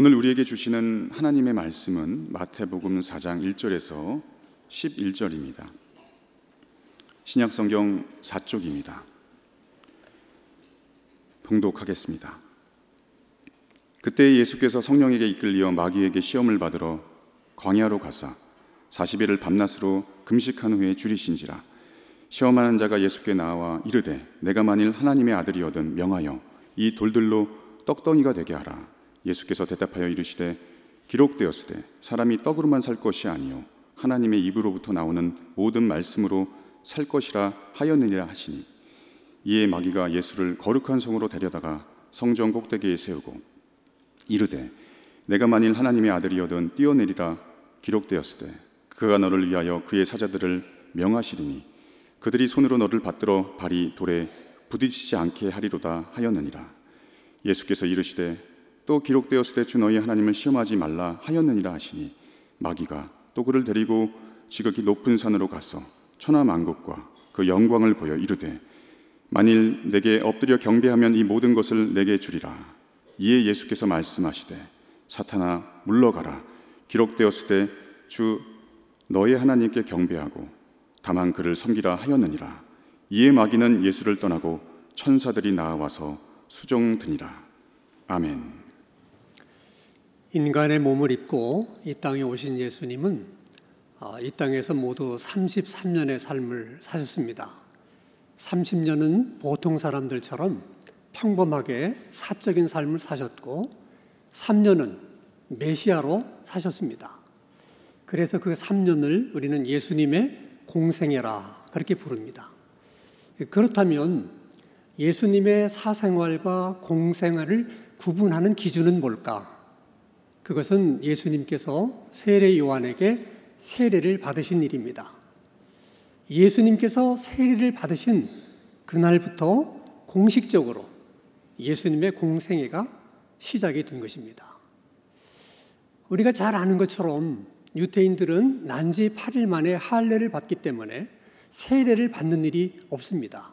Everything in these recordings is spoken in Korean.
오늘 우리에게 주시는 하나님의 말씀은 마태복음 4장 1절에서 11절입니다. 신약성경 4쪽입니다. 봉독하겠습니다. 그때 예수께서 성령에게 이끌리어 마귀에게 시험을 받으러 광야로 가사 40일을 밤낮으로 금식한 후에 줄이신지라. 시험하는 자가 예수께 나와 이르되 내가 만일 하나님의 아들이거든 명하여 이 돌들로 떡덩이가 되게 하라. 예수께서 대답하여 이르시되 기록되었으되 사람이 떡으로만 살 것이 아니요 하나님의 입으로부터 나오는 모든 말씀으로 살 것이라 하였느니라 하시니, 이에 마귀가 예수를 거룩한 성으로 데려다가 성전 꼭대기에 세우고 이르되 내가 만일 하나님의 아들이거든 뛰어내리라. 기록되었으되 그가 너를 위하여 그의 사자들을 명하시리니 그들이 손으로 너를 받들어 발이 돌에 부딪히지 않게 하리로다 하였느니라. 예수께서 이르시되 또 기록되었으되 주 너희 하나님을 시험하지 말라 하였느니라 하시니, 마귀가 또 그를 데리고 지극히 높은 산으로 가서 천하만국과 그 영광을 보여 이르되 만일 내게 엎드려 경배하면 이 모든 것을 내게 주리라. 이에 예수께서 말씀하시되 사탄아 물러가라. 기록되었으되 주 너의 하나님께 경배하고 다만 그를 섬기라 하였느니라. 이에 마귀는 예수를 떠나고 천사들이 나와서 수종드니라. 아멘. 인간의 몸을 입고 이 땅에 오신 예수님은 이 땅에서 모두 33년의 삶을 사셨습니다. 30년은 보통 사람들처럼 평범하게 사적인 삶을 사셨고 3년은 메시아로 사셨습니다. 그래서 그 3년을 우리는 예수님의 공생애라 그렇게 부릅니다. 그렇다면 예수님의 사생활과 공생애를 구분하는 기준은 뭘까? 그것은 예수님께서 세례 요한에게 세례를 받으신 일입니다. 예수님께서 세례를 받으신 그날부터 공식적으로 예수님의 공생애가 시작이 된 것입니다. 우리가 잘 아는 것처럼 유대인들은 난지 8일 만에 할례를 받기 때문에 세례를 받는 일이 없습니다.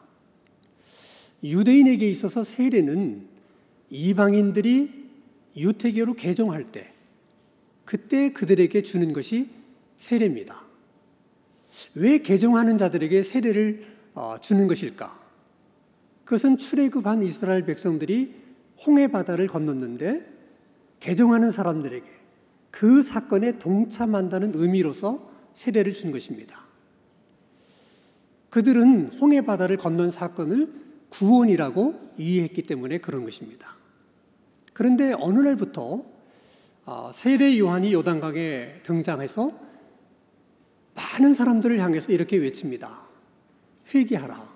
유대인에게 있어서 세례는 이방인들이 유태교로 개종할 때 그때 그들에게 주는 것이 세례입니다. 왜 개종하는 자들에게 세례를 주는 것일까? 그것은 출애굽한 이스라엘 백성들이 홍해 바다를 건넜는데 개종하는 사람들에게 그 사건에 동참한다는 의미로서 세례를 준 것입니다. 그들은 홍해 바다를 건넌 사건을 구원이라고 이해했기 때문에 그런 것입니다. 그런데 어느 날부터 세례 요한이 요단강에 등장해서 많은 사람들을 향해서 이렇게 외칩니다. 회개하라.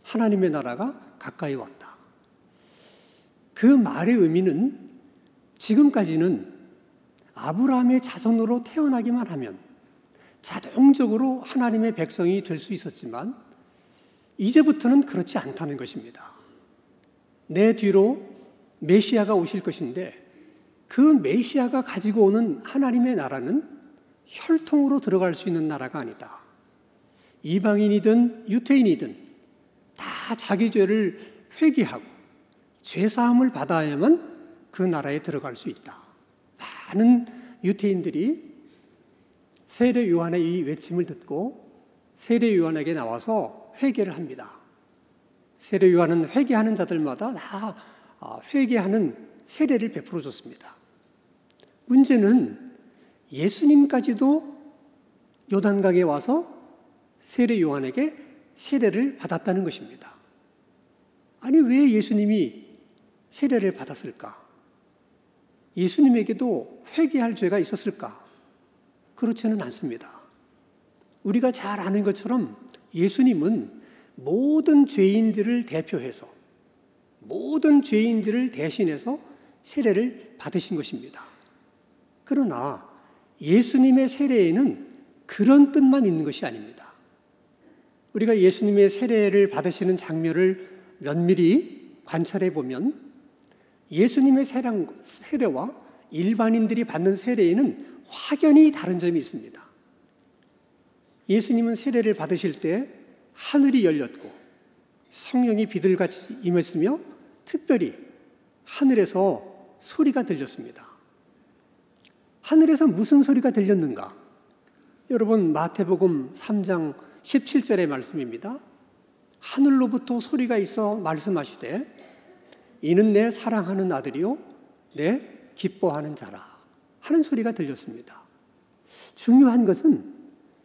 하나님의 나라가 가까이 왔다. 그 말의 의미는 지금까지는 아브라함의 자손으로 태어나기만 하면 자동적으로 하나님의 백성이 될 수 있었지만 이제부터는 그렇지 않다는 것입니다. 내 뒤로 메시아가 오실 것인데 그 메시아가 가지고 오는 하나님의 나라는 혈통으로 들어갈 수 있는 나라가 아니다. 이방인이든 유태인이든 다 자기 죄를 회개하고 죄사함을 받아야만 그 나라에 들어갈 수 있다. 많은 유태인들이 세례 요한의 이 외침을 듣고 세례 요한에게 나와서 회개를 합니다. 세례 요한은 회개하는 자들마다 다 회개하는 세례를 베풀어 줬습니다. 문제는 예수님까지도 요단강에 와서 세례 요한에게 세례를 받았다는 것입니다. 아니, 왜 예수님이 세례를 받았을까? 예수님에게도 회개할 죄가 있었을까? 그렇지는 않습니다. 우리가 잘 아는 것처럼 예수님은 모든 죄인들을 대표해서 모든 죄인들을 대신해서 세례를 받으신 것입니다. 그러나 예수님의 세례에는 그런 뜻만 있는 것이 아닙니다. 우리가 예수님의 세례를 받으시는 장면을 면밀히 관찰해 보면 예수님의 세례와 일반인들이 받는 세례에는 확연히 다른 점이 있습니다. 예수님은 세례를 받으실 때 하늘이 열렸고 성령이 비둘같이 임했으며 특별히 하늘에서 소리가 들렸습니다. 하늘에서 무슨 소리가 들렸는가? 여러분, 마태복음 3장 17절의 말씀입니다. 하늘로부터 소리가 있어 말씀하시되 이는 내 사랑하는 아들이요 내 기뻐하는 자라 하는 소리가 들렸습니다. 중요한 것은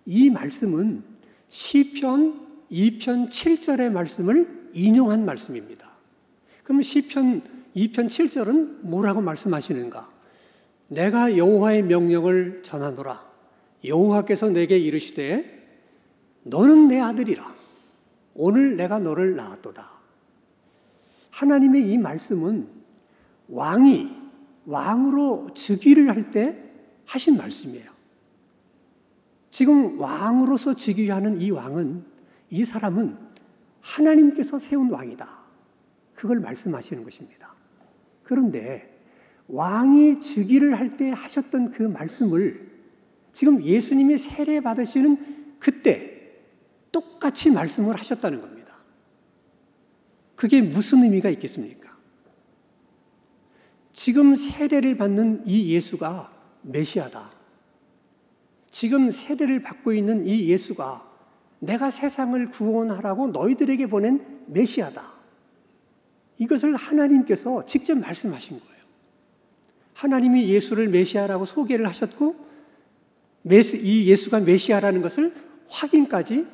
이 말씀은 시편 2편 7절의 말씀을 인용한 말씀입니다. 그럼 시편 2편 7절은 뭐라고 말씀하시는가? 내가 여호와의 명령을 전하노라. 여호와께서 내게 이르시되 너는 내 아들이라. 오늘 내가 너를 낳았도다. 하나님의 이 말씀은 왕이 왕으로 즉위를 할 때 하신 말씀이에요. 지금 왕으로서 즉위하는 이 왕은, 이 사람은 하나님께서 세운 왕이다. 그걸 말씀하시는 것입니다. 그런데 왕이 즉위를 할 때 하셨던 그 말씀을 지금 예수님이 세례 받으시는 그때 똑같이 말씀을 하셨다는 겁니다. 그게 무슨 의미가 있겠습니까? 지금 세례를 받는 이 예수가 메시아다. 지금 세례를 받고 있는 이 예수가 내가 세상을 구원하라고 너희들에게 보낸 메시아다. 이것을 하나님께서 직접 말씀하신 거예요. 하나님이 예수를 메시아라고 소개를 하셨고 이 예수가 메시아라는 것을 확인까지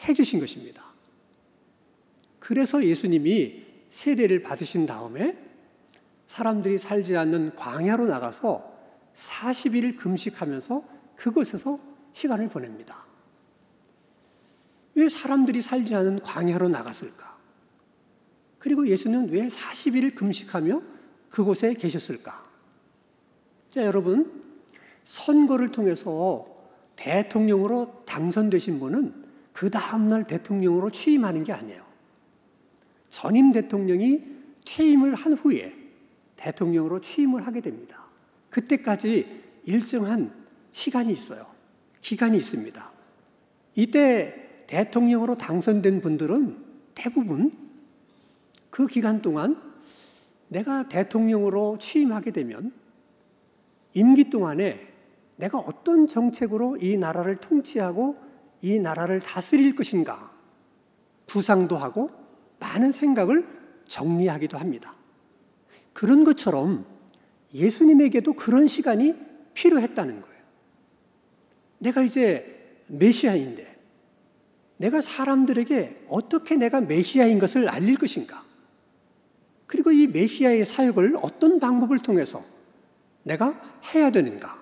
해주신 것입니다. 그래서 예수님이 세례를 받으신 다음에 사람들이 살지 않는 광야로 나가서 40일을 금식하면서 그곳에서 시간을 보냅니다. 왜 사람들이 살지 않은 광야로 나갔을까? 그리고 예수는 왜 40일을 금식하며 그곳에 계셨을까? 자, 여러분, 선거를 통해서 대통령으로 당선되신 분은 그 다음날 대통령으로 취임하는 게 아니에요. 전임 대통령이 퇴임을 한 후에 대통령으로 취임을 하게 됩니다. 그때까지 일정한 시간이 있어요. 기간이 있습니다. 이때 대통령으로 당선된 분들은 대부분 그 기간 동안 내가 대통령으로 취임하게 되면 임기 동안에 내가 어떤 정책으로 이 나라를 통치하고 이 나라를 다스릴 것인가 구상도 하고 많은 생각을 정리하기도 합니다. 그런 것처럼 예수님에게도 그런 시간이 필요했다는 거예요. 내가 이제 메시아인데 내가 사람들에게 어떻게 내가 메시아인 것을 알릴 것인가? 그리고 이 메시아의 사역을 어떤 방법을 통해서 내가 해야 되는가?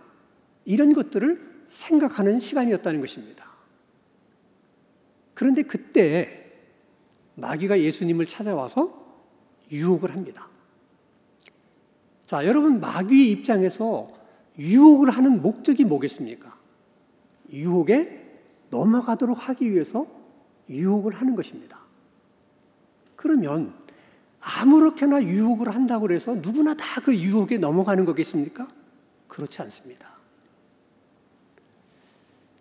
이런 것들을 생각하는 시간이었다는 것입니다. 그런데 그때 마귀가 예수님을 찾아와서 유혹을 합니다. 자, 여러분, 마귀의 입장에서 유혹을 하는 목적이 뭐겠습니까? 유혹에 넘어가도록 하기 위해서 유혹을 하는 것입니다. 그러면 아무렇게나 유혹을 한다고 해서 누구나 다 그 유혹에 넘어가는 거겠습니까? 그렇지 않습니다.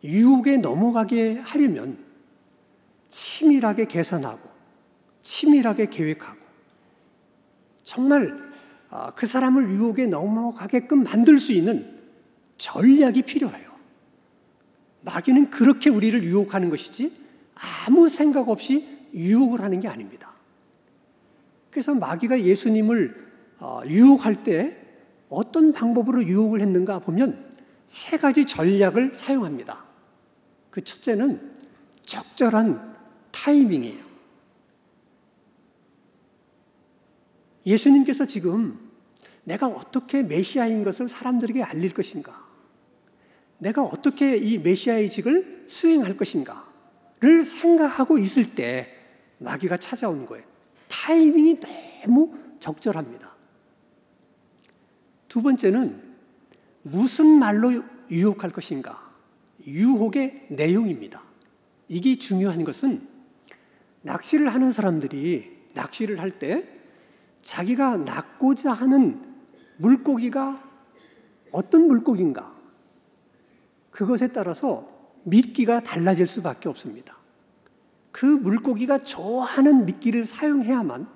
유혹에 넘어가게 하려면 치밀하게 계산하고 치밀하게 계획하고 정말 그 사람을 유혹에 넘어가게끔 만들 수 있는 전략이 필요해요. 마귀는 그렇게 우리를 유혹하는 것이지 아무 생각 없이 유혹을 하는 게 아닙니다. 그래서 마귀가 예수님을 유혹할 때 어떤 방법으로 유혹을 했는가 보면 3가지 전략을 사용합니다. 그 첫째는 적절한 타이밍이에요. 예수님께서 지금 내가 어떻게 메시아인 것을 사람들에게 알릴 것인가? 내가 어떻게 이 메시아의 직을 수행할 것인가를 생각하고 있을 때 마귀가 찾아오는 거예요. 타이밍이 너무 적절합니다. 두 번째는 무슨 말로 유혹할 것인가? 유혹의 내용입니다. 이게 중요한 것은 낚시를 하는 사람들이 낚시를 할 때 자기가 낚고자 하는 물고기가 어떤 물고기인가? 그것에 따라서 미끼가 달라질 수밖에 없습니다. 그 물고기가 좋아하는 미끼를 사용해야만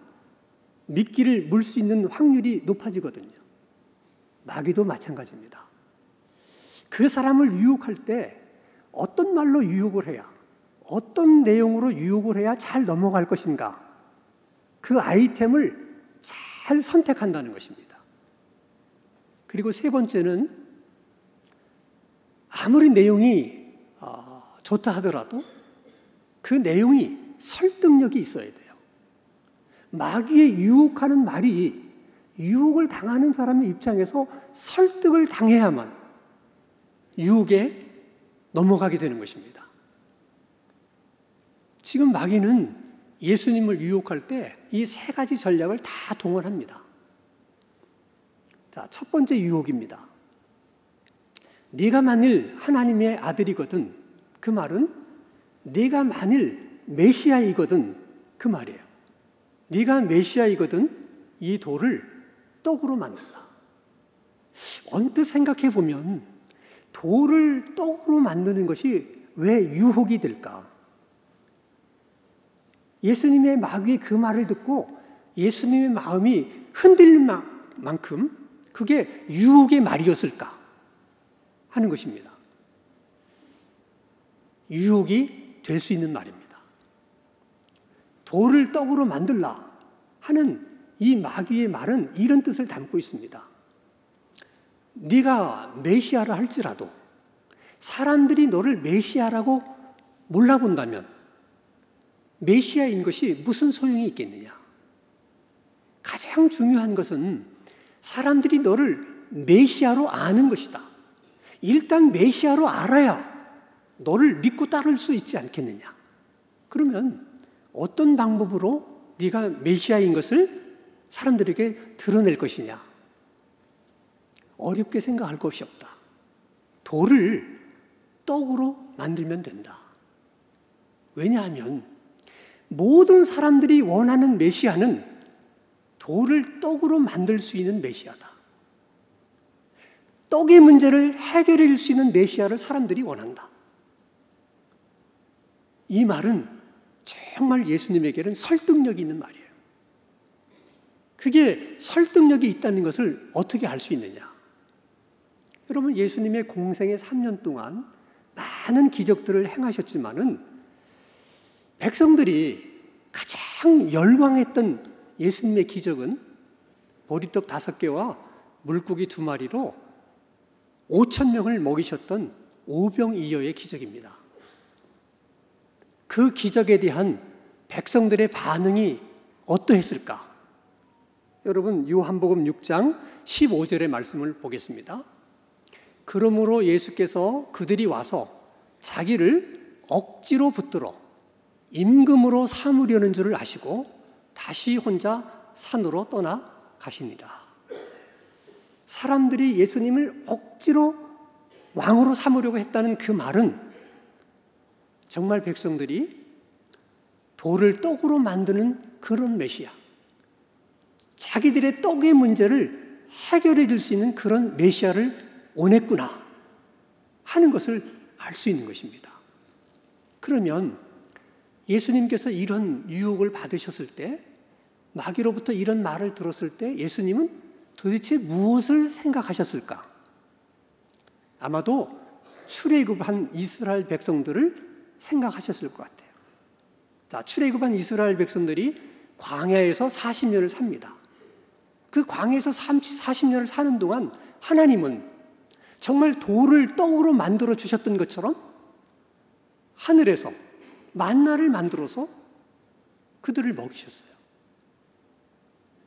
미끼를 물 수 있는 확률이 높아지거든요. 마귀도 마찬가지입니다. 그 사람을 유혹할 때 어떤 말로 유혹을 해야, 어떤 내용으로 유혹을 해야 잘 넘어갈 것인가, 그 아이템을 잘 선택한다는 것입니다. 그리고 세 번째는 아무리 내용이 좋다 하더라도 그 내용이 설득력이 있어야 돼요. 마귀에 유혹하는 말이 유혹을 당하는 사람의 입장에서 설득을 당해야만 유혹에 넘어가게 되는 것입니다. 지금 마귀는 예수님을 유혹할 때 이 세 가지 전략을 다 동원합니다. 자, 첫 번째 유혹입니다. 네가 만일 하나님의 아들이거든, 그 말은 네가 만일 메시아이거든, 그 말이에요. 네가 메시아이거든 이 돌을 떡으로 만들라. 언뜻 생각해 보면 돌을 떡으로 만드는 것이 왜 유혹이 될까? 예수님의 마귀의 그 말을 듣고 예수님의 마음이 흔들릴 만큼 그게 유혹의 말이었을까 하는 것입니다. 유혹이 될 수 있는 말입니다. 돌을 떡으로 만들라 하는 이 마귀의 말은 이런 뜻을 담고 있습니다. 네가 메시아라 할지라도 사람들이 너를 메시아라고 몰라본다면 메시아인 것이 무슨 소용이 있겠느냐? 가장 중요한 것은 사람들이 너를 메시아로 아는 것이다. 일단 메시아로 알아야 너를 믿고 따를 수 있지 않겠느냐? 그러면 어떤 방법으로 네가 메시아인 것을 사람들에게 드러낼 것이냐? 어렵게 생각할 것이 없다. 돌을 떡으로 만들면 된다. 왜냐하면 모든 사람들이 원하는 메시아는 돌을 떡으로 만들 수 있는 메시아다. 떡의 문제를 해결해 줄 수 있는 메시아를 사람들이 원한다. 이 말은 정말 예수님에게는 설득력이 있는 말이에요. 그게 설득력이 있다는 것을 어떻게 알 수 있느냐? 여러분, 예수님의 공생의 3년 동안 많은 기적들을 행하셨지만은 백성들이 가장 열광했던 예수님의 기적은 보리떡 5개와 물고기 2마리로 5,000명을 먹이셨던 오병이어의 기적입니다. 그 기적에 대한 백성들의 반응이 어떠했을까? 여러분, 요한복음 6장 15절의 말씀을 보겠습니다. 그러므로 예수께서 그들이 와서 자기를 억지로 붙들어 임금으로 삼으려는 줄을 아시고 다시 혼자 산으로 떠나 가시니라. 사람들이 예수님을 억지로 왕으로 삼으려고 했다는 그 말은 정말 백성들이 돌을 떡으로 만드는 그런 메시아, 자기들의 떡의 문제를 해결해 줄 수 있는 그런 메시아를 원했구나 하는 것을 알 수 있는 것입니다. 그러면 예수님께서 이런 유혹을 받으셨을 때, 마귀로부터 이런 말을 들었을 때 예수님은 도대체 무엇을 생각하셨을까? 아마도 출애굽한 이스라엘 백성들을 생각하셨을 것 같아요. 자, 출애굽한 이스라엘 백성들이 광야에서 40년을 삽니다. 그 광야에서 40년을 사는 동안 하나님은 정말 돌을 떡으로 만들어 주셨던 것처럼 하늘에서 만나를 만들어서 그들을 먹이셨어요.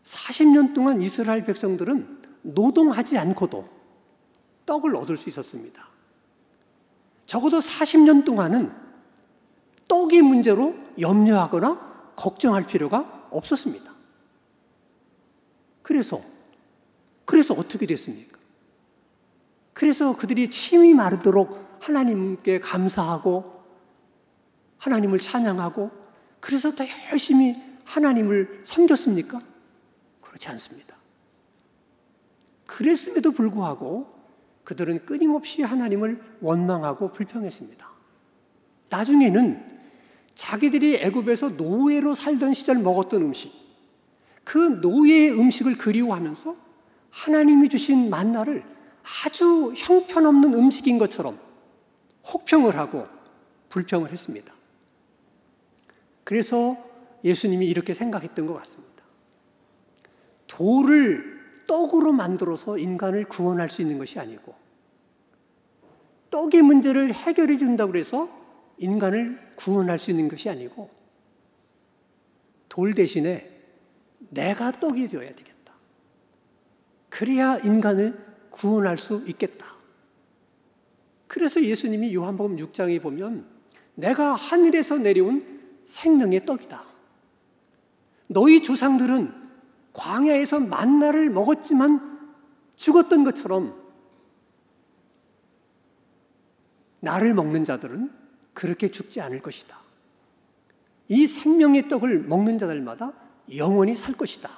40년 동안 이스라엘 백성들은 노동하지 않고도 떡을 얻을 수 있었습니다. 적어도 40년 동안은 떡의 문제로 염려하거나 걱정할 필요가 없었습니다. 그래서 어떻게 됐습니까? 그래서 그들이 침이 마르도록 하나님께 감사하고 하나님을 찬양하고 그래서 더 열심히 하나님을 섬겼습니까? 그렇지 않습니다. 그랬음에도 불구하고 그들은 끊임없이 하나님을 원망하고 불평했습니다. 나중에는 자기들이 애굽에서 노예로 살던 시절 먹었던 음식, 그 노예의 음식을 그리워하면서 하나님이 주신 만나를 아주 형편없는 음식인 것처럼 혹평을 하고 불평을 했습니다. 그래서 예수님이 이렇게 생각했던 것 같습니다. 돌을 떡으로 만들어서 인간을 구원할 수 있는 것이 아니고 떡의 문제를 해결해 준다고 해서 인간을 구원할 수 있는 것이 아니고 돌 대신에 내가 떡이 되어야 되겠다. 그래야 인간을 구원할 수 있겠다. 그래서 예수님이 요한복음 6장에 보면 내가 하늘에서 내려온 생명의 떡이다. 너희 조상들은 광야에서 만나를 먹었지만 죽었던 것처럼 나를 먹는 자들은 그렇게 죽지 않을 것이다. 이 생명의 떡을 먹는 자들마다 영원히 살 것이다.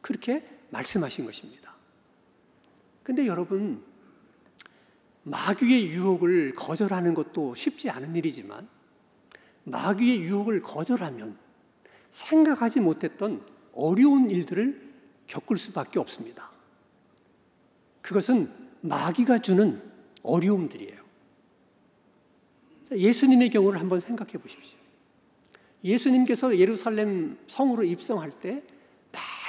그렇게 말씀하신 것입니다. 근데 여러분, 마귀의 유혹을 거절하는 것도 쉽지 않은 일이지만 마귀의 유혹을 거절하면 생각하지 못했던 어려운 일들을 겪을 수밖에 없습니다. 그것은 마귀가 주는 어려움들이에요. 예수님의 경우를 한번 생각해 보십시오. 예수님께서 예루살렘 성으로 입성할 때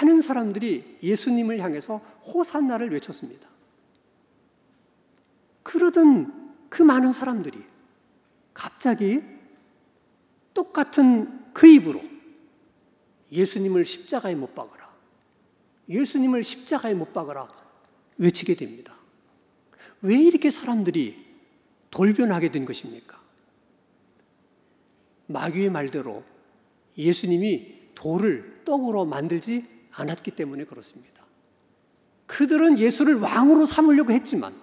많은 사람들이 예수님을 향해서 호산나를 외쳤습니다. 그러던 그 많은 사람들이 갑자기 똑같은 그 입으로 예수님을 십자가에 못 박아라, 예수님을 십자가에 못 박아라 외치게 됩니다. 왜 이렇게 사람들이 돌변하게 된 것입니까? 마귀의 말대로 예수님이 돌을 떡으로 만들지 않았기 때문에 그렇습니다. 그들은 예수를 왕으로 삼으려고 했지만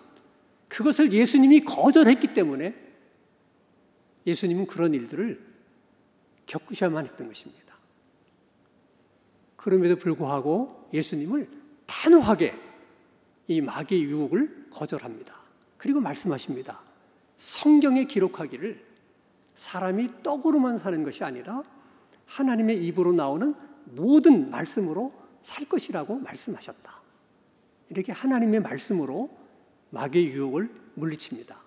그것을 예수님이 거절했기 때문에 예수님은 그런 일들을 겪으셔야만 했던 것입니다. 그럼에도 불구하고 예수님을 단호하게 이 마귀의 유혹을 거절합니다. 그리고 말씀하십니다. 성경에 기록하기를 사람이 떡으로만 사는 것이 아니라 하나님의 입으로 나오는 모든 말씀으로 살 것이라고 말씀하셨다. 이렇게 하나님의 말씀으로 마귀의 유혹을 물리칩니다.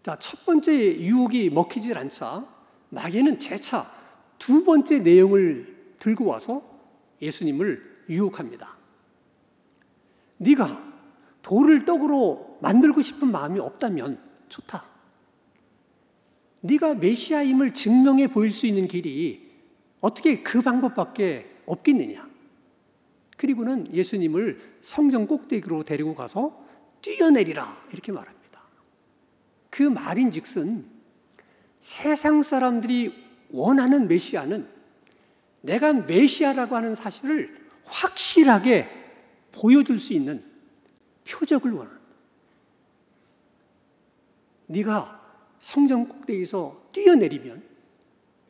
자, 첫 번째 유혹이 먹히질 않자 마귀는 재차 두 번째 내용을 들고 와서 예수님을 유혹합니다. 네가 돌을 떡으로 만들고 싶은 마음이 없다면 좋다. 네가 메시아임을 증명해 보일 수 있는 길이 어떻게 그 방법밖에 없겠느냐. 그리고는 예수님을 성전 꼭대기로 데리고 가서 뛰어내리라 이렇게 말합니다. 그 말인즉슨 세상 사람들이 원하는 메시아는 내가 메시아라고 하는 사실을 확실하게 보여줄 수 있는 표적을 원합니다. 네가 성전 꼭대기에서 뛰어내리면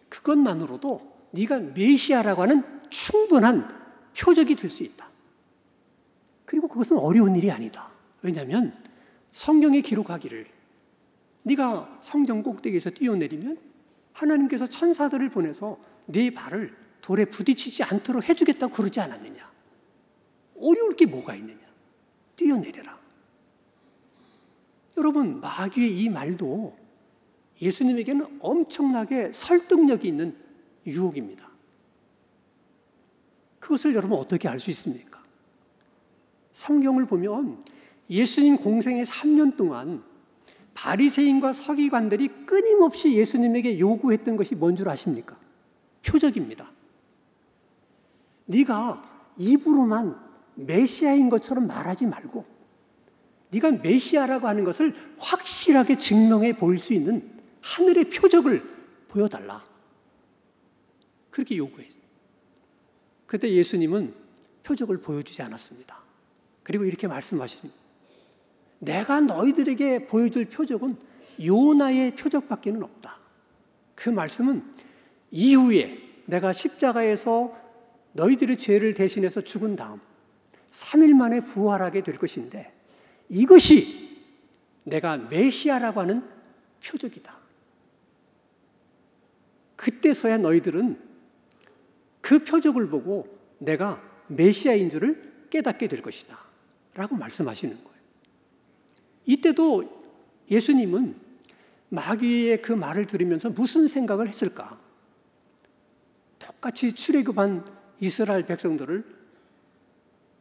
그것만으로도 네가 메시아라고 하는 충분한 표적이 될 수 있다. 그리고 그것은 어려운 일이 아니다. 왜냐하면 성경에 기록하기를 네가 성전 꼭대기에서 뛰어내리면 하나님께서 천사들을 보내서 네 발을 돌에 부딪히지 않도록 해주겠다고 그러지 않았느냐. 어려울 게 뭐가 있느냐. 뛰어내려라. 여러분, 마귀의 이 말도 예수님에게는 엄청나게 설득력이 있는 유혹입니다. 그것을 여러분 어떻게 알 수 있습니까? 성경을 보면 예수님 공생의 3년 동안 바리새인과 서기관들이 끊임없이 예수님에게 요구했던 것이 뭔 줄 아십니까? 표적입니다. 네가 입으로만 메시아인 것처럼 말하지 말고 네가 메시아라고 하는 것을 확실하게 증명해 보일 수 있는 하늘의 표적을 보여달라. 그렇게 요구했어요. 그때 예수님은 표적을 보여주지 않았습니다. 그리고 이렇게 말씀하십니다. 내가 너희들에게 보여줄 표적은 요나의 표적밖에는 없다. 그 말씀은 이후에 내가 십자가에서 너희들의 죄를 대신해서 죽은 다음 3일 만에 부활하게 될 것인데 이것이 내가 메시아라고 하는 표적이다. 그때서야 너희들은 그 표적을 보고 내가 메시아인 줄을 깨닫게 될 것이다. 라고 말씀하시는 거예요. 이때도 예수님은 마귀의 그 말을 들으면서 무슨 생각을 했을까? 똑같이 출애굽한 이스라엘 백성들을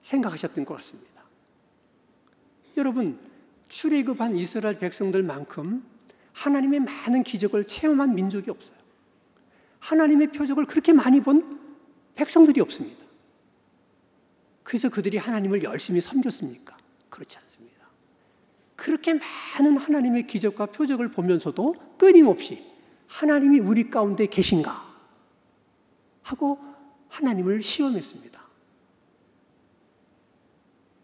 생각하셨던 것 같습니다. 여러분, 출애굽한 이스라엘 백성들만큼 하나님의 많은 기적을 체험한 민족이 없어요. 하나님의 표적을 그렇게 많이 본 백성들이 없습니다. 그래서 그들이 하나님을 열심히 섬겼습니까? 그렇지 않습니다. 그렇게 많은 하나님의 기적과 표적을 보면서도 끊임없이 하나님이 우리 가운데 계신가 하고 하나님을 시험했습니다.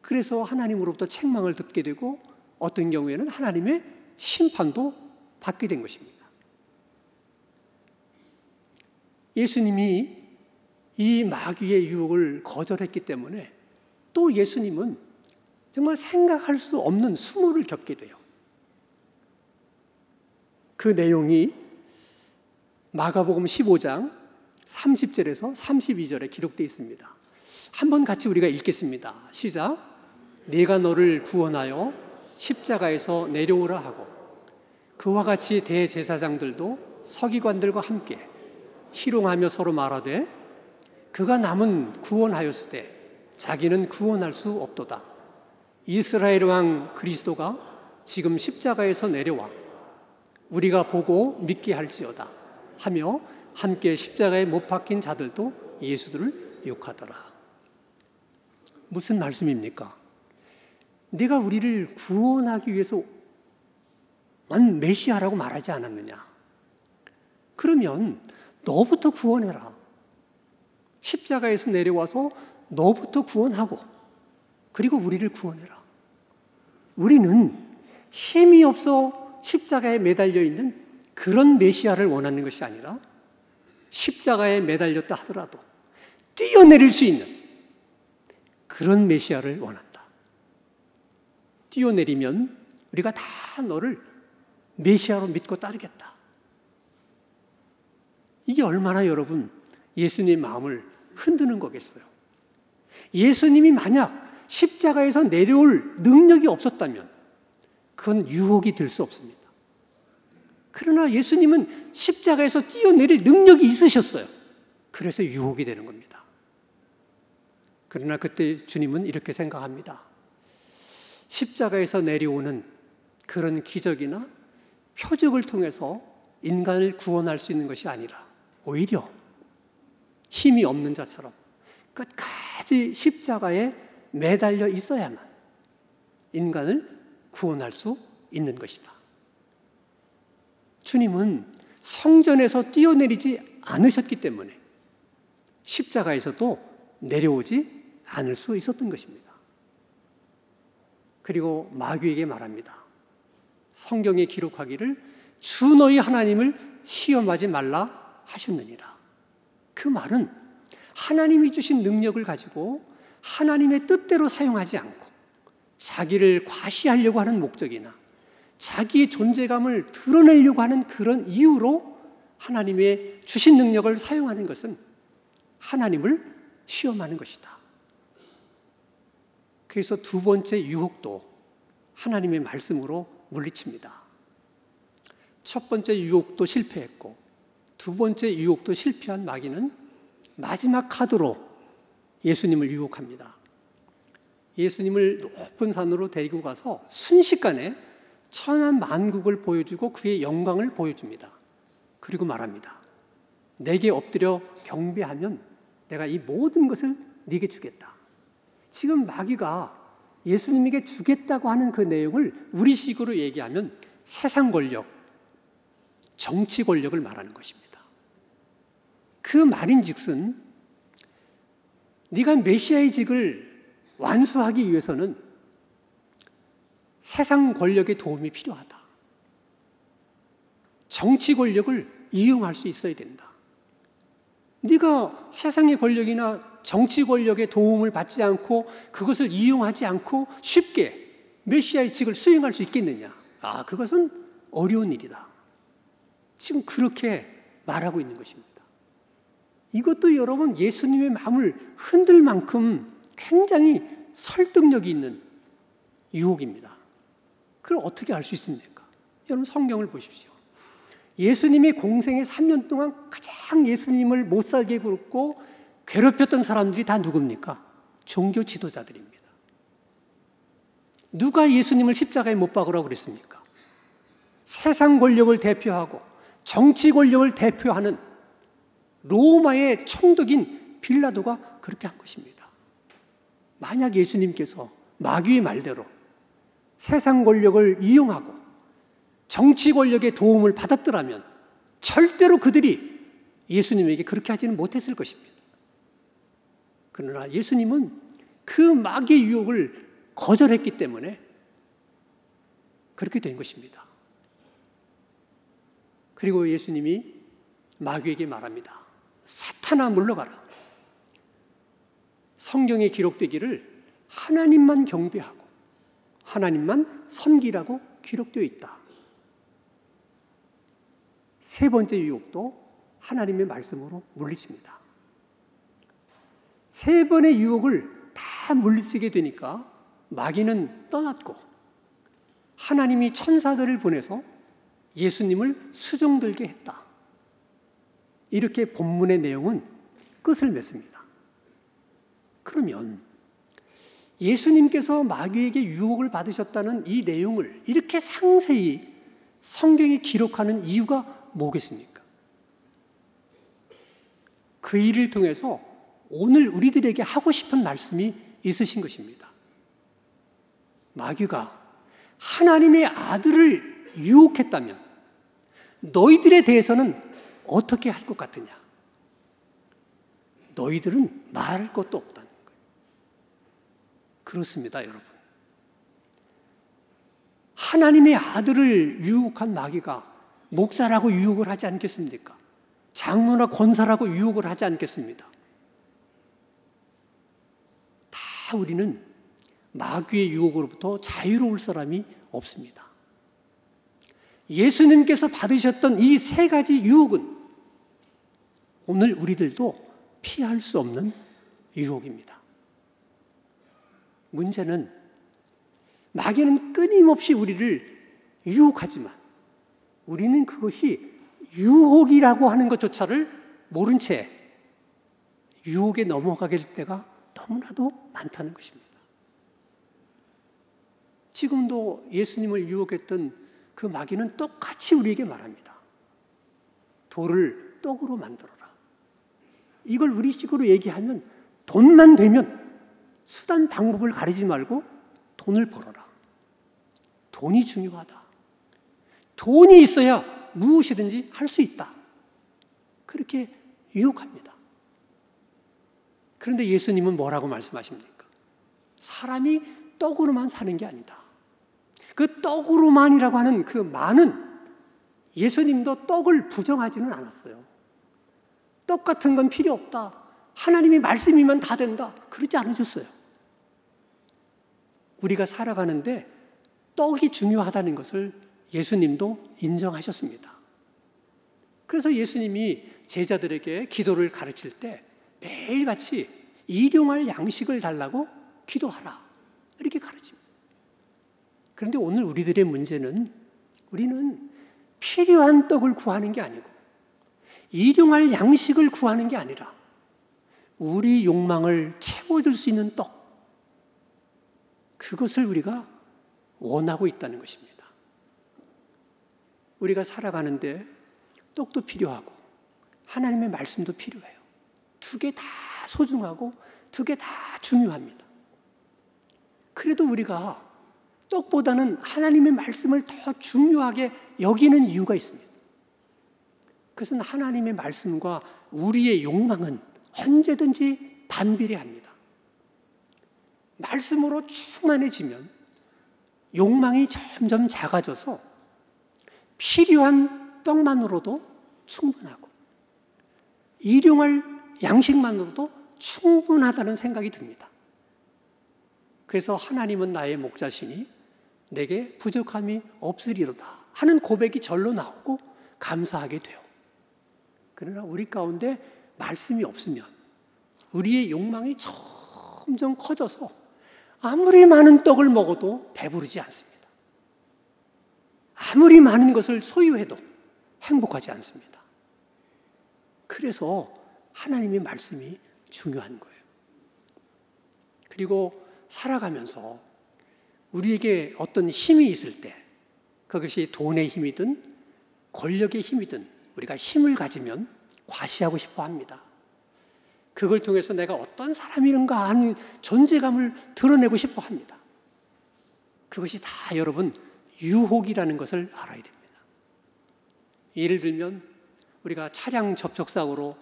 그래서 하나님으로부터 책망을 듣게 되고 어떤 경우에는 하나님의 심판도 받게 된 것입니다. 예수님이 이 마귀의 유혹을 거절했기 때문에 또 예수님은 정말 생각할 수 없는 수모를 겪게 돼요. 그 내용이 마가복음 15장 30절에서 32절에 기록되어 있습니다. 한번 같이 우리가 읽겠습니다. 시작. 내가 너를 구원하여 십자가에서 내려오라 하고 그와 같이 대제사장들도 서기관들과 함께 희롱하며 서로 말하되 그가 남은 구원하였으되 자기는 구원할 수 없도다. 이스라엘 왕 그리스도가 지금 십자가에서 내려와 우리가 보고 믿게 할지어다 하며 함께 십자가에 못 박힌 자들도 예수들을 욕하더라. 무슨 말씀입니까? 내가 우리를 구원하기 위해서 원 메시아라고 말하지 않았느냐? 그러면 너부터 구원해라. 십자가에서 내려와서 너부터 구원하고 그리고 우리를 구원해라. 우리는 힘이 없어 십자가에 매달려 있는 그런 메시아를 원하는 것이 아니라 십자가에 매달렸다 하더라도 뛰어내릴 수 있는 그런 메시아를 원한다. 뛰어내리면 우리가 다 너를 메시아로 믿고 따르겠다. 이게 얼마나 여러분 예수님의 마음을 흔드는 거겠어요. 예수님이 만약 십자가에서 내려올 능력이 없었다면 그건 유혹이 될 수 없습니다. 그러나 예수님은 십자가에서 뛰어내릴 능력이 있으셨어요. 그래서 유혹이 되는 겁니다. 그러나 그때 주님은 이렇게 생각합니다. 십자가에서 내려오는 그런 기적이나 표적을 통해서 인간을 구원할 수 있는 것이 아니라 오히려 힘이 없는 자처럼 끝까지 십자가에 매달려 있어야만 인간을 구원할 수 있는 것이다. 주님은 성전에서 뛰어내리지 않으셨기 때문에 십자가에서도 내려오지 않을 수 있었던 것입니다. 그리고 마귀에게 말합니다. 성경에 기록하기를 주 너희 하나님을 시험하지 말라 하셨느니라. 그 말은 하나님이 주신 능력을 가지고 하나님의 뜻대로 사용하지 않고 자기를 과시하려고 하는 목적이나 자기의 존재감을 드러내려고 하는 그런 이유로 하나님의 주신 능력을 사용하는 것은 하나님을 시험하는 것이다. 그래서 두 번째 유혹도 하나님의 말씀으로 물리칩니다. 첫 번째 유혹도 실패했고 두 번째 유혹도 실패한 마귀는 마지막 카드로 예수님을 유혹합니다. 예수님을 높은 산으로 데리고 가서 순식간에 천한 만국을 보여주고 그의 영광을 보여줍니다. 그리고 말합니다. 내게 엎드려 경배하면 내가 이 모든 것을 네게 주겠다. 지금 마귀가 예수님에게 주겠다고 하는 그 내용을 우리식으로 얘기하면 세상 권력, 정치 권력을 말하는 것입니다. 그 말인즉슨 네가 메시아의 직을 완수하기 위해서는 세상 권력의 도움이 필요하다. 정치 권력을 이용할 수 있어야 된다. 네가 세상의 권력이나 정치 권력의 도움을 받지 않고 그것을 이용하지 않고 쉽게 메시아의 직을 수행할 수 있겠느냐? 그것은 어려운 일이다. 지금 그렇게 말하고 있는 것입니다. 이것도 여러분 예수님의 마음을 흔들 만큼 굉장히 설득력이 있는 유혹입니다. 그걸 어떻게 알 수 있습니까? 여러분 성경을 보십시오. 예수님이 공생의 3년 동안 가장 예수님을 못 살게 굴고 괴롭혔던 사람들이 다 누굽니까? 종교 지도자들입니다. 누가 예수님을 십자가에 못 박으라고 그랬습니까? 세상 권력을 대표하고 정치 권력을 대표하는 로마의 총독인 빌라도가 그렇게 한 것입니다. 만약 예수님께서 마귀의 말대로 세상 권력을 이용하고 정치 권력의 도움을 받았더라면 절대로 그들이 예수님에게 그렇게 하지는 못했을 것입니다. 그러나 예수님은 그 마귀의 유혹을 거절했기 때문에 그렇게 된 것입니다. 그리고 예수님이 마귀에게 말합니다. 사탄아 물러가라. 성경에 기록되기를 하나님만 경배하고 하나님만 섬기라고 기록되어 있다. 세 번째 유혹도 하나님의 말씀으로 물리칩니다. 세 번의 유혹을 다 물리치게 되니까 마귀는 떠났고 하나님이 천사들을 보내서 예수님을 수종들게 했다. 이렇게 본문의 내용은 끝을 맺습니다. 그러면 예수님께서 마귀에게 유혹을 받으셨다는 이 내용을 이렇게 상세히 성경에 기록하는 이유가 뭐겠습니까? 그 일을 통해서 오늘 우리들에게 하고 싶은 말씀이 있으신 것입니다. 마귀가 하나님의 아들을 유혹했다면 너희들에 대해서는 어떻게 할 것 같으냐? 너희들은 말할 것도 없다는 거예요. 그렇습니다, 여러분. 하나님의 아들을 유혹한 마귀가 목사라고 유혹을 하지 않겠습니까? 장로나 권사라고 유혹을 하지 않겠습니다? 다 우리는 마귀의 유혹으로부터 자유로울 사람이 없습니다. 예수님께서 받으셨던 이 세 가지 유혹은 오늘 우리들도 피할 수 없는 유혹입니다. 문제는 마귀는 끊임없이 우리를 유혹하지만 우리는 그것이 유혹이라고 하는 것조차를 모른 채 유혹에 넘어가게 될 때가 너무나도 많다는 것입니다. 지금도 예수님을 유혹했던 그 마귀는 똑같이 우리에게 말합니다. 돌을 떡으로 만들어라. 이걸 우리식으로 얘기하면 돈만 되면 수단 방법을 가리지 말고 돈을 벌어라. 돈이 중요하다. 돈이 있어야 무엇이든지 할 수 있다. 그렇게 유혹합니다. 그런데 예수님은 뭐라고 말씀하십니까? 사람이 떡으로만 사는 게 아니다. 그 떡으로만이라고 하는 그 많은 예수님도 떡을 부정하지는 않았어요. 떡 같은 건 필요 없다. 하나님의 말씀이면 다 된다. 그러지 않으셨어요. 우리가 살아가는데 떡이 중요하다는 것을 예수님도 인정하셨습니다. 그래서 예수님이 제자들에게 기도를 가르칠 때 매일같이 일용할 양식을 달라고 기도하라. 이렇게 가르칩니다. 그런데 오늘 우리들의 문제는 우리는 필요한 떡을 구하는 게 아니고 일용할 양식을 구하는 게 아니라 우리 욕망을 채워줄 수 있는 떡, 그것을 우리가 원하고 있다는 것입니다. 우리가 살아가는데 떡도 필요하고 하나님의 말씀도 필요해요. 두 개 다 소중하고 두 개 다 중요합니다. 그래도 우리가 떡보다는 하나님의 말씀을 더 중요하게 여기는 이유가 있습니다. 그것은 하나님의 말씀과 우리의 욕망은 언제든지 반비례합니다. 말씀으로 충만해지면 욕망이 점점 작아져서 필요한 떡만으로도 충분하고 일용할 양식만으로도 충분하다는 생각이 듭니다. 그래서 하나님은 나의 목자시니 내게 부족함이 없으리로다 하는 고백이 절로 나오고 감사하게 돼요. 그러나 우리 가운데 말씀이 없으면 우리의 욕망이 점점 커져서 아무리 많은 떡을 먹어도 배부르지 않습니다. 아무리 많은 것을 소유해도 행복하지 않습니다. 그래서 하나님의 말씀이 중요한 거예요. 그리고 살아가면서 우리에게 어떤 힘이 있을 때, 그것이 돈의 힘이든 권력의 힘이든 우리가 힘을 가지면 과시하고 싶어 합니다. 그걸 통해서 내가 어떤 사람인가 하는 존재감을 드러내고 싶어 합니다. 그것이 다 여러분 유혹이라는 것을 알아야 됩니다. 예를 들면 우리가 차량 접촉사고로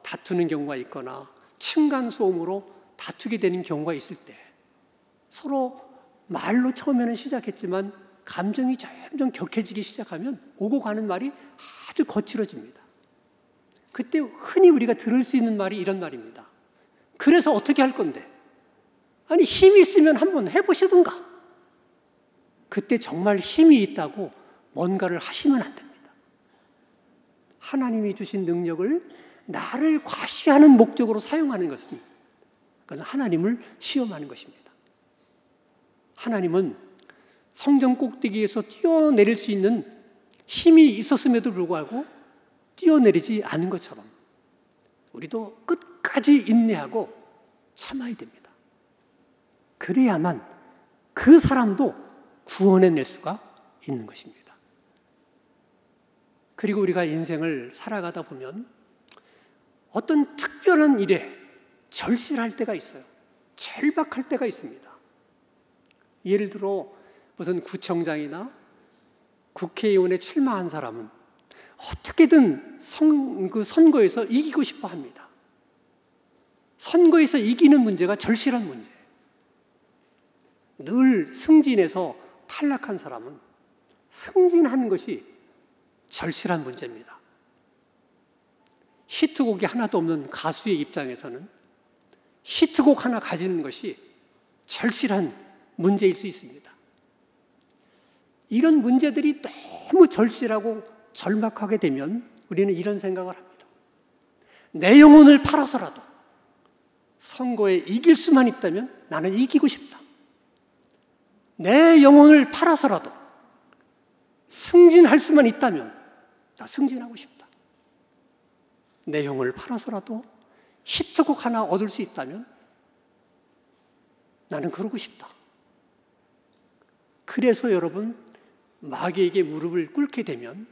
다투는 경우가 있거나 층간소음으로 다투게 되는 경우가 있을 때 서로 말로 처음에는 시작했지만 감정이 점점 격해지기 시작하면 오고 가는 말이 아주 거칠어집니다. 그때 흔히 우리가 들을 수 있는 말이 이런 말입니다. 그래서 어떻게 할 건데? 아니, 힘이 있으면 한번 해보시든가. 그때 정말 힘이 있다고 뭔가를 하시면 안 됩니다. 하나님이 주신 능력을 나를 과시하는 목적으로 사용하는 것은 그건 하나님을 시험하는 것입니다. 하나님은 성전 꼭대기에서 뛰어내릴 수 있는 힘이 있었음에도 불구하고 뛰어내리지 않은 것처럼 우리도 끝까지 인내하고 참아야 됩니다. 그래야만 그 사람도 구원해낼 수가 있는 것입니다. 그리고 우리가 인생을 살아가다 보면 어떤 특별한 일에 절실할 때가 있어요. 절박할 때가 있습니다. 예를 들어 무슨 구청장이나 국회의원에 출마한 사람은 어떻게든 그 선거에서 이기고 싶어 합니다. 선거에서 이기는 문제가 절실한 문제예요. 늘 승진해서 탈락한 사람은 승진하는 것이 절실한 문제입니다. 히트곡이 하나도 없는 가수의 입장에서는 히트곡 하나 가지는 것이 절실한 문제일 수 있습니다. 이런 문제들이 너무 절실하고 절박하게 되면 우리는 이런 생각을 합니다. 내 영혼을 팔아서라도 선거에 이길 수만 있다면 나는 이기고 싶다. 내 영혼을 팔아서라도 승진할 수만 있다면 나 승진하고 싶다. 내 영혼을 팔아서라도 히트곡 하나 얻을 수 있다면 나는 그러고 싶다. 그래서 여러분, 마귀에게 무릎을 꿇게 되면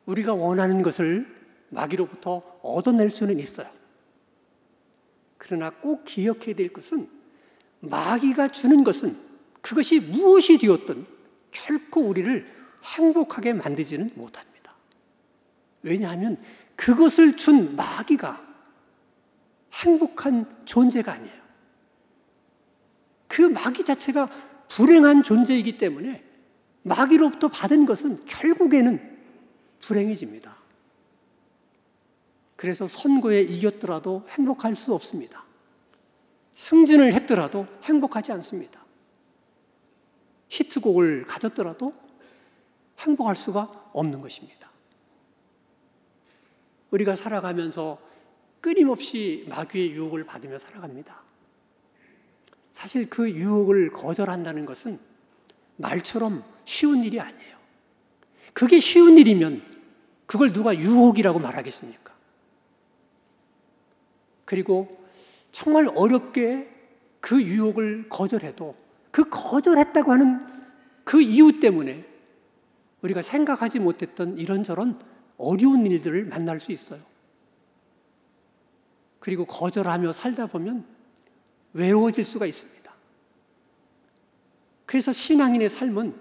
우리가 원하는 것을 마귀로부터 얻어낼 수는 있어요. 그러나 꼭 기억해야 될 것은 마귀가 주는 것은 그것이 무엇이 되었든 결코 우리를 행복하게 만들지는 못합니다. 왜냐하면 그것을 준 마귀가 행복한 존재가 아니에요. 그 마귀 자체가 불행한 존재이기 때문에 마귀로부터 받은 것은 결국에는 불행해집니다. 그래서 선거에 이겼더라도 행복할 수 없습니다. 승진을 했더라도 행복하지 않습니다. 히트곡을 가졌더라도 행복할 수가 없는 것입니다. 우리가 살아가면서 끊임없이 마귀의 유혹을 받으며 살아갑니다. 사실 그 유혹을 거절한다는 것은 말처럼 쉬운 일이 아니에요. 그게 쉬운 일이면 그걸 누가 유혹이라고 말하겠습니까? 그리고 정말 어렵게 그 유혹을 거절해도 그 거절했다고 하는 그 이유 때문에 우리가 생각하지 못했던 이런저런 어려운 일들을 만날 수 있어요. 그리고 거절하며 살다 보면 외로워질 수가 있습니다. 그래서 신앙인의 삶은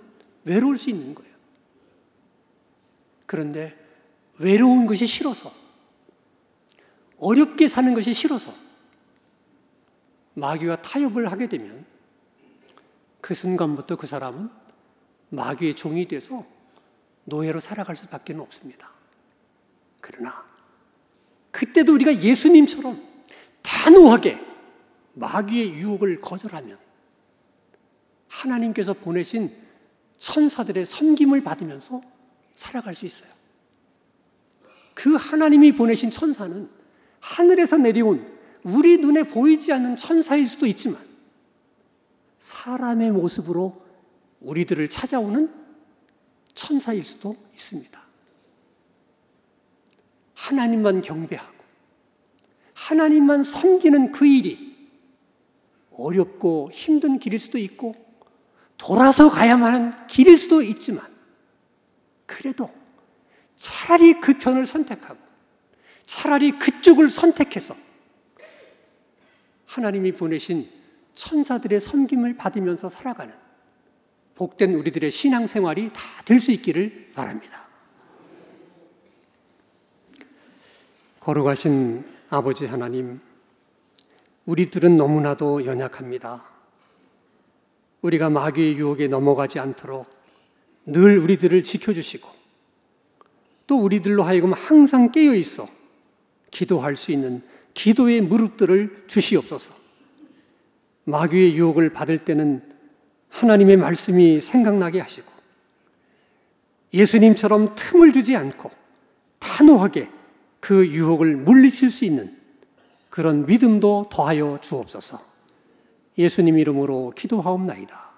외로울 수 있는 거예요. 그런데 외로운 것이 싫어서, 어렵게 사는 것이 싫어서 마귀와 타협을 하게 되면 그 순간부터 그 사람은 마귀의 종이 돼서 노예로 살아갈 수밖에 없습니다. 그러나 그때도 우리가 예수님처럼 단호하게 마귀의 유혹을 거절하면 하나님께서 보내신 천사들의 섬김을 받으면서 살아갈 수 있어요. 그 하나님이 보내신 천사는 하늘에서 내려온 우리 눈에 보이지 않는 천사일 수도 있지만 사람의 모습으로 우리들을 찾아오는 천사일 수도 있습니다. 하나님만 경배하고 하나님만 섬기는 그 일이 어렵고 힘든 길일 수도 있고 돌아서 가야만 하는 길일 수도 있지만 그래도 차라리 그 편을 선택하고 차라리 그쪽을 선택해서 하나님이 보내신 천사들의 섬김을 받으면서 살아가는 복된 우리들의 신앙생활이 다 될 수 있기를 바랍니다. 거룩하신 아버지 하나님, 우리들은 너무나도 연약합니다. 우리가 마귀의 유혹에 넘어가지 않도록 늘 우리들을 지켜주시고 또 우리들로 하여금 항상 깨어 있어 기도할 수 있는 기도의 무릎들을 주시옵소서. 마귀의 유혹을 받을 때는 하나님의 말씀이 생각나게 하시고 예수님처럼 틈을 주지 않고 단호하게 그 유혹을 물리칠 수 있는 그런 믿음도 더하여 주옵소서. 예수님 이름으로 기도하옵나이다.